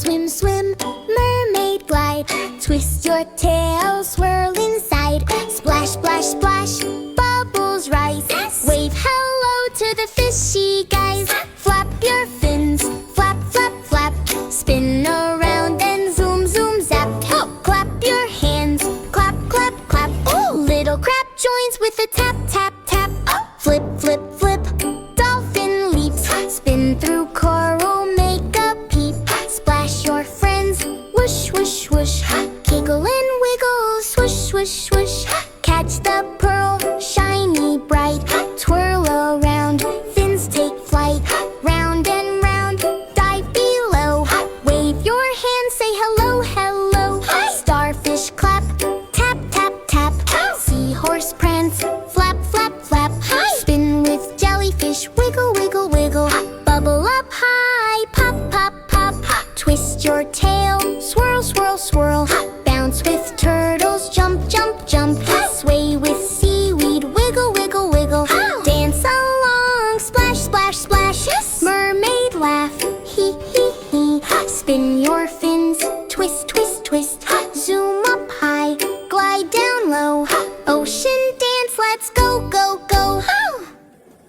Swim, swim, mermaid glide. Twist your tail, swirl inside. Splash, splash, splash, bubbles rise. Wave hello to the fishy guys. Flap your fins, flap, flap, flap. Spin around and zoom, zoom, zap. Clap your hands, clap, clap, clap. Little crab joins with a tap, tap, tap. Flip, flip, flip, dolphin leaps. Spin through coral, make a peep. Splash your friends, whoosh, whoosh, whoosh. Giggle and wiggle, swoosh, swoosh, swoosh. Catch the pearl, shiny bright. Twirl around, fins take flight. Round and round, dive below. Wave your hand, say hello, hello. Starfish clap, tap, tap, tap. Seahorse prance, flap, flap, flap. Spin with jellyfish, wiggle, wiggle, wiggle. Bubble up high, pop, pop, pop. Twist your tail, swirl, swirl, swirl. Bounce with turtles, jump, jump, jump. Sway with seaweed, wiggle, wiggle, wiggle. Dance along, splash, splash, splash. Mermaid laugh, hee, hee, hee. Spin your fins, twist, twist, twist. Zoom up high, glide down low. Ocean